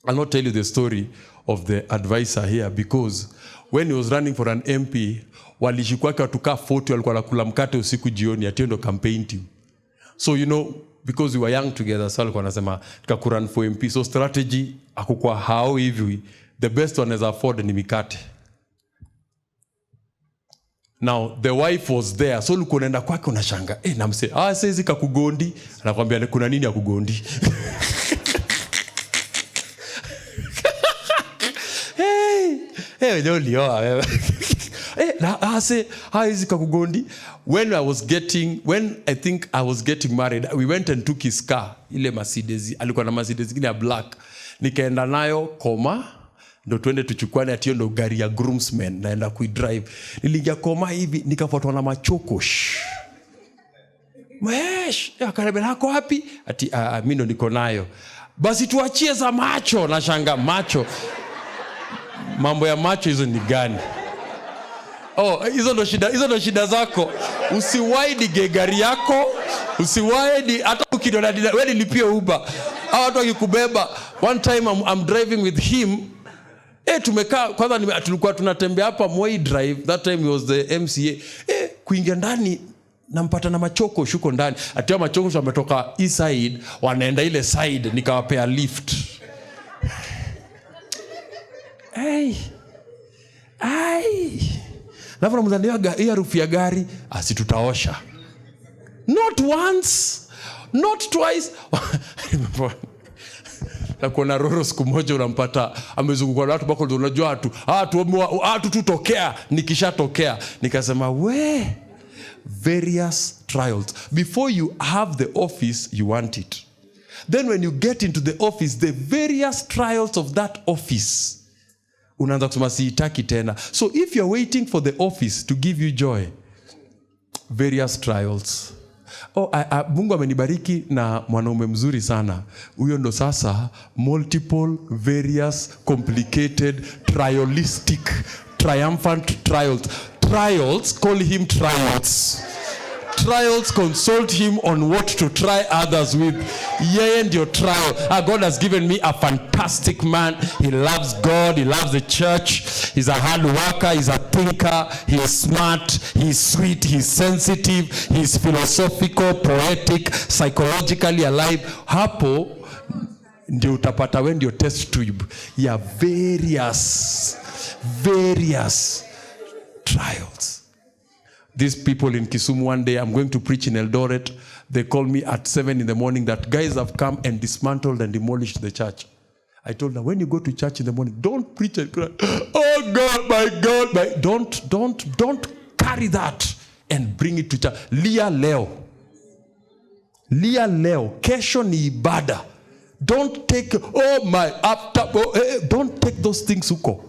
I'll not tell you the story of the advisor here, because when he was running for an MP, walishikwake watukaa 40 walikuwa nakula mkate usiku jioni, atiendo campaign team. So you know, because we were young together, so alikuwa anasema tukakuran for MP. So strategy akukua hao hivi, the best one is afford ni mikate. Now the wife was there, so ulikuwa unaenda kwake unashanga, namse saizi kakugondi, anakuambia kuna nini ya kugondi? Wewe ulioa wewe. When I think I was getting married, we went and took his car, ile Mercedes, alikuwa na Mercedes ingine ya black. Nikaenda nayo Koma, ndo twende tuchukwane, ati ndo gari ya groomsmen naenda kuidrive. Niliingia Koma hivi, nikafuatwa na machokosh. Mahesh, akarebe nako wapi? Ati mimi ndo niko nayo. Basi tuachie za macho, na shanga macho. Mambo ya macho hizo ni gani? Hizo ndo shida zako. Usiwaidi gari yako, usiwaidi hata ukidona wewe nilipie Uber. Watu wakikubeba. One time I'm driving with him. Tumekaa kwanza, tulikuwa tunatembea hapa Moi Drive. That time he was the MCA. Kuingia ndani nampata na machoko shuko ndani. Atia machoko wametoka east side, wanaenda ile side, nikawapea lift. Nafuna mzandia hii harufu ya gari, tutaosha. Not once, not twice. Na kuna roro siku moja unampata amezunguka na watu bako, unajua watu tutokea, nikishatokea nikasema various trials. Before you have the office, you want it. Then when you get into the office, the various trials of that office, unaanza kusema siitaki tena. So if you're waiting for the office to give you joy, various trials. Mungu amenibariki na mwanaume mzuri sana. Huyo ndo sasa multiple, various, complicated, triumphant trials. Trials, call him trials. Trials, consult him on what to try others with. And your trial. God has given me a fantastic man. He loves God. He loves the church. He's a hard worker. He's a thinker. He's smart. He's sweet. He's sensitive. He's philosophical, poetic, psychologically alive. Hapo ndio utapata when your test tube. Various trials. These people in Kisumu, one day I'm going to preach in Eldoret. They called me at 7 in the morning that guys have come and dismantled and demolished the church. I told them, when you go to church in the morning, don't preach and cry, oh God, my God, don't carry that and bring it to church. Lia leo, kesho ni ibada. Don't take, don't take those things huko.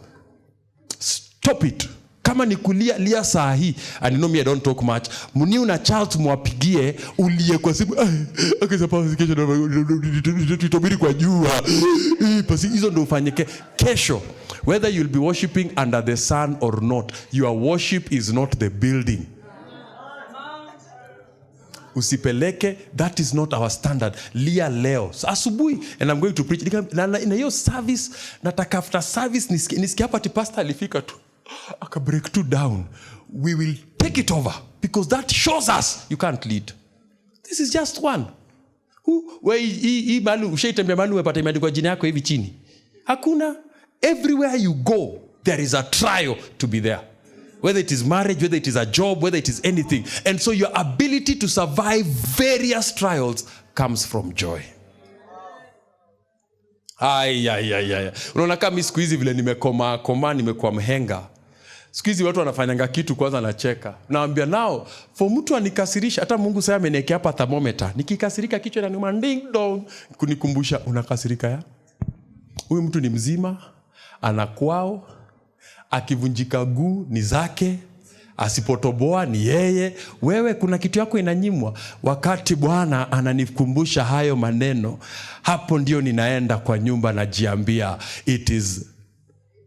Stop it. Kama ni kulia lia saa hii, and you know me, I don't talk much. Muni una child mwapigie ulie kwa simu, akisa pasi kesho tutobiri kwa jua. Pasi hizo ndo ufanyike kesho. Whether you'll be worshiping under the sun or not, your worship is not the building. Usipeleke, that is not our standard. Lia leo. So asubuhi, and I'm going to preach. Na hiyo service, nataka after service, nisikia hapa ti pastor alifika tu. Aka break two down. We will take it over because that shows us you can't lead. This is just one. Ushaitembea manu wepata imeandikwa jina yako hivi chini. Hakuna. Everywhere you go, there is a trial to be there. Whether it is marriage, whether it is a job, whether it is anything. And so your ability to survive various trials comes from joy. Unaona kama siku hizi vile nimekuwa mhenga. Siku hizi watu wanafanyanga kitu kwanza nacheka. Naambia nao, for mtu anikasirisha, hata Mungu sasa ameniwekea hapa thermometer. Nikikasirika kichwa inaniuma ding dong kunikumbusha unakasirika ya. Huyu mtu ni mzima, anakwao, akivunjika guu ni zake, asipotoboa ni yeye. Wewe kuna kitu yako inanyimwa. Wakati Bwana ananikumbusha hayo maneno, hapo ndio ninaenda kwa nyumba na jiambia, it is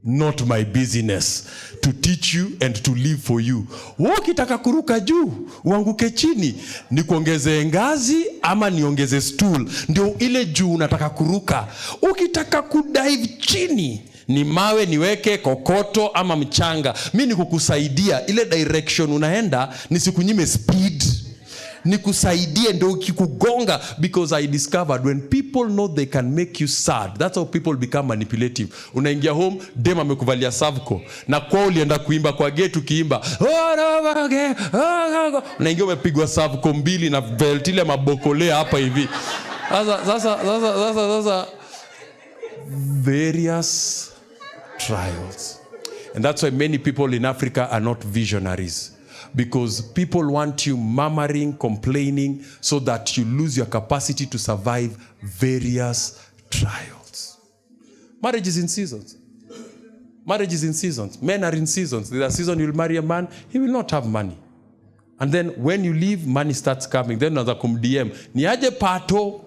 not my business to teach you and to live for you. Ukitaka kuruka juu, uanguke chini, ni kuongeze ngazi ama niongeze stool, ndio ile juu unataka kuruka. Ukitaka kudive chini, ni mawe niweke kokoto ama mchanga, mimi nikukusaidia ile direction unaenda, nisikunyime speed, nikusaidie ndio ukikugonga. Because I discovered when people know they can make you sad, that's how people become manipulative. Unaingia home, dem amekuvalia savco, na kwa ulienda kuimba kwa gate ukiimba unaingia umepigwa savco mbili na belt ile mabokolea hapa hivi. Sasa various trials. And that's why many people in Africa are not visionaries. Because people want you murmuring, complaining, so that you lose your capacity to survive various trials. Marriage is in seasons. Marriage is in seasons. Men are in seasons. There's a season you'll marry a man, he will not have money. And then when you leave, money starts coming. Then another DM. Niaje pato?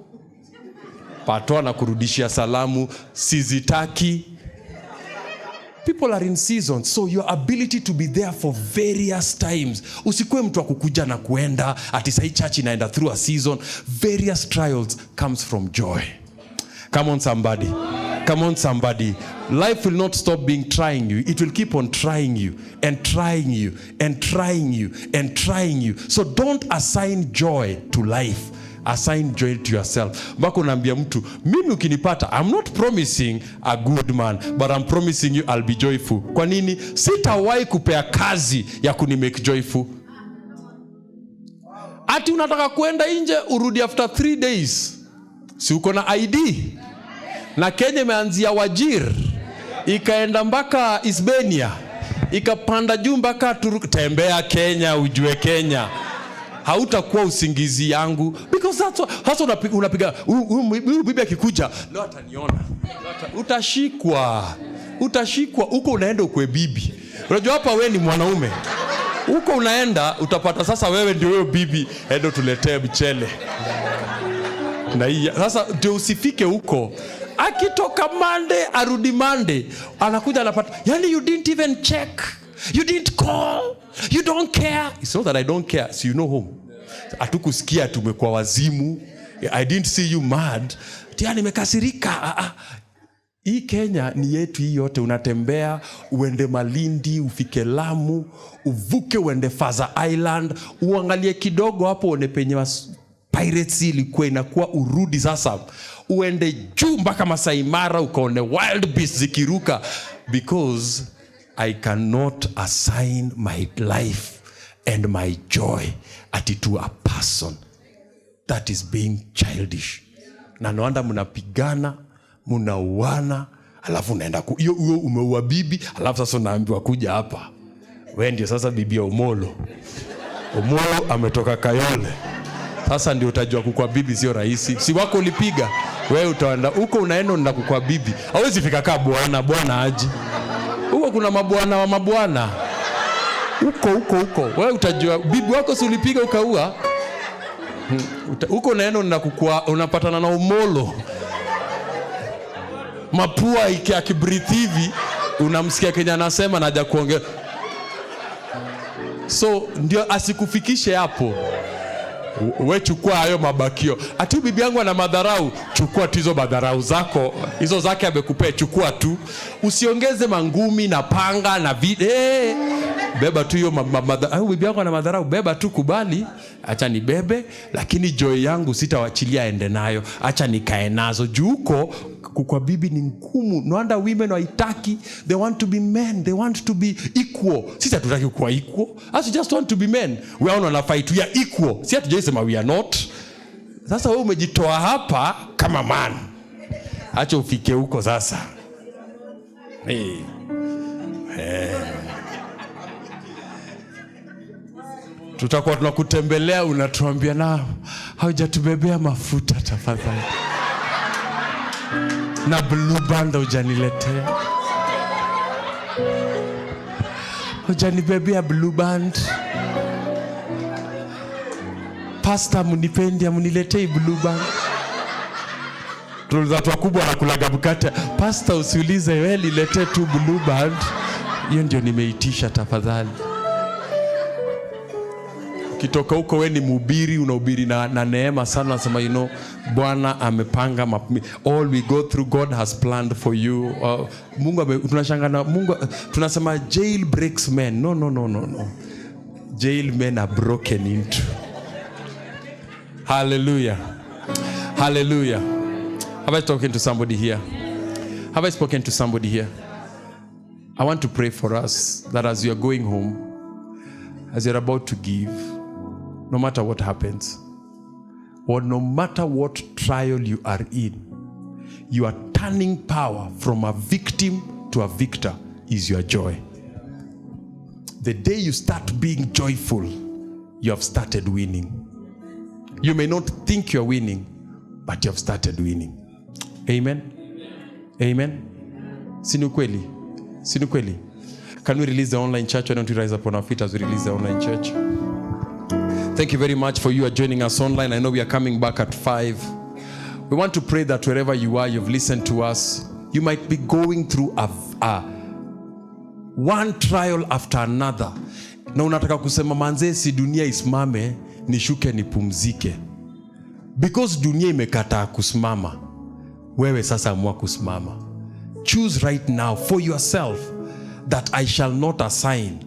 Pato anakurudishia salamu, sizitaki. People are in seasons, so your ability to be there for various times. Usikue mtu akukuja na kuenda, ati sahi church inaenda through a season. Various trials comes from joy. Come on somebody. Come on somebody. Life will not stop being trying you. It will keep on trying you and trying you and trying you and trying you. So don't assign joy to life. Assign joy to yourself. Mbako naambia mtu, mimi ukinipata, I'm not promising a good man, but I'm promising you I'll be joyful. Kwa nini? Sitawahi kupea kazi ya kunimake joyful. Ati unataka kuenda nje urudi after 3 days. Si uko na ID? Na Kenya imeanzia Wajir, ikaenda mpaka Isbania, ikapanda juu mpaka tembea Kenya, ujue Kenya. Hautakuwa usingizi yangu. Because that's unapiga bibi akikuja leo ataniona. Utashikwa huko unaenda ukwe bibi. Unajua hapa wewe ni mwanaume. Huko unaenda utapata sasa wewe ndio wewe bibi, endo tuletee mchele. Na hii sasa ndio usifike huko. Akitoka Monday arudi Monday, anakuja anapata, yani you didn't even check. You didn't call. You don't care. It's not that I don't care. So you know home. Atukusikia tumekuwa wazimu. I didn't see you mad. Tia nimekasirika. Hii Kenya ni yetu hii yote. Unatembea, uende Malindi, ufike Lamu, uvuke uende Faza Island, uangalie kidogo hapo uone penye pirates ilikuwa inakuwa, urudi sasa. Uende juu mpaka Masai Mara ukaone wild beasts zikiruka. Because I cannot assign my life and my joy to a person that is being childish. Na noanda mnapigana, mnauana, alafu unaenda hiyo umeua bibi, alafu sasa unaambiwa kuja hapa. Wewe ndio sasa bibi ya Omolo. Omolo ametoka Kayole. Sasa ndio utajua kukua bibi sio rahisi. Si wako ulipiga, wewe utaenda huko unaenda na kukua bibi. Hawezi fika kama bwana aje. Huko kuna mabwana wa mabwana. Huko. Wewe utajua bibi wako si ulipiga ukaua. Huko unaenda na kukua unapatana na Omolo. Mapua ikibreathe hivi unamsikia Kenya anasema naja kuongea. So ndio asikufikishe hapo. Wewe chukua hayo mabakio. Ati bibi yangu ana madharau, chukua hizo madharau zako. Hizo zake amekupea, chukua tu. Usiongeze mangumi na panga na beba tu hiyo bibi yangu ana madharau, beba tu, kubali. Acha ni bebe, lakini joy yangu sitawachilia ende nayo. Acha nikae nazo. Juko kwa bibi ni ngumu. No wonder women waitaki. They want to be men. They want to be equal. Sisi hatutaki kuwa equal. As just want to be men. We are on a fight. We are equal. Sisi hatujaisema we are not. Sasa wewe umejitoa hapa kama man. Acha ufike huko sasa. Tutakuwa tunakutembelea unatuambia na haujatubebea mafuta tafadhali. Na blue band hujaniletea. Hujanibebea blue band. Pastor munipendi muniletee blue band. Tuliza watu wakubwa wanakulaga mkate. Pastor usiulize Welly letee tu blue band. Hiyo ndio nimeitisha tafadhali. Kitoka huko wewe ni mhubiri, unahubiri na neema sana, nasema Bwana amepanga all we go through, God has planned for you. Mungu tunashangana, Mungu tunasema jail breaks men. No. Jail men are broken into. Hallelujah. Hallelujah. Have I spoken to somebody here? Have I spoken to somebody here? I want to pray for us that as you are going home, as you're about to give, no matter what happens, or no matter what trial you are in, you are turning power from a victim to a victor is your joy. The day you start being joyful, you have started winning. You may not think you're winning, but you have started winning. Amen? Amen? Sinu kweli? Can we release the online church? Why don't we rise up on our feet as we release the online church? Thank you very much for you are joining us online. I know we are coming back at 5. We want to pray that wherever you are, you've listened to us. You might be going through one trial after another. Na unataka kusema manze si dunia isimame, nishuke nipumzike. Because dunia imekataa kusimama, wewe sasa amua kusimama. Choose right now for yourself that I shall not assign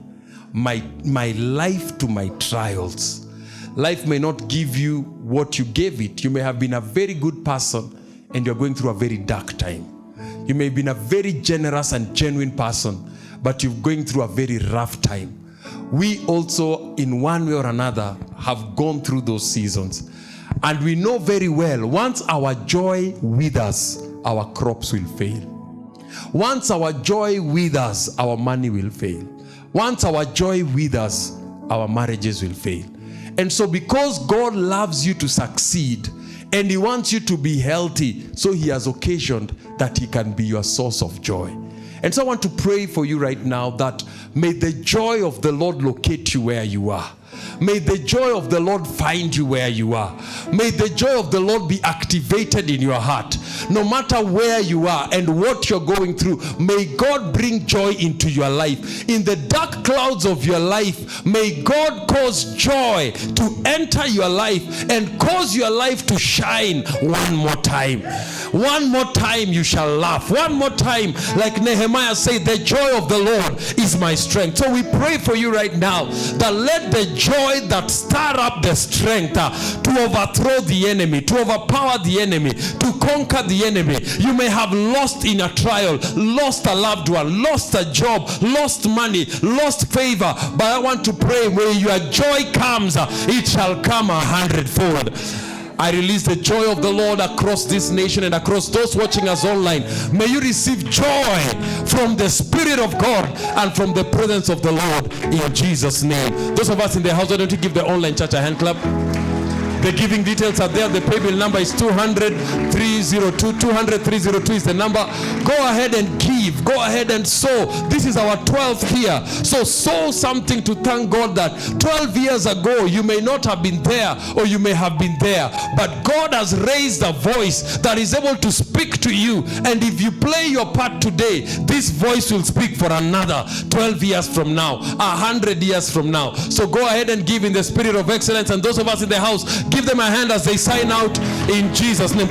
my life to my trials. Life may not give you what you gave it. You may have been a very good person and you're going through a very dark time. You may have been a very generous and genuine person, but you're going through a very rough time. We also, in one way or another, have gone through those seasons. And we know very well, once our joy withers, our crops will fail. Once our joy withers, our money will fail. Once our joy withers, our marriages will fail. And so because God loves you to succeed and He wants you to be healthy, so He has occasioned that He can be your source of joy. And so I want to pray for you right now that may the joy of the Lord locate you where you are. May the joy of the Lord find you where you are. May the joy of the Lord be activated in your heart. No matter where you are and what you're going through, may God bring joy into your life. In the dark clouds of your life, may God cause joy to enter your life and cause your life to shine one more time. One more time you shall laugh. One more time, like Nehemiah said, the joy of the Lord is my strength. So we pray for you right now that let the joy that stir up the strength to overthrow the enemy, to overpower the enemy, to conquer the enemy. You may have lost in a trial, lost a loved one, lost a job, lost money, lost favor, but I want to pray where your joy comes, it shall come 100-fold. I release the joy of the Lord across this nation and across those watching us online. May you receive joy from the Spirit of God and from the presence of the Lord in Jesus' name. Those of us in the house, why don't you give the online church a hand clap? The giving details are there. The Paybill number is 200-302. 200-302 is the number. Go ahead and give. Go ahead and sow. This is our 12th year. So sow something to thank God that 12 years ago you may not have been there or you may have been there. But God has raised a voice that is able to speak to you. And if you play your part today, this voice will speak for another 12 years from now, 100 years from now. So go ahead and give in the spirit of excellence. And those of us in the house, give them a hand as they sign out in Jesus' name.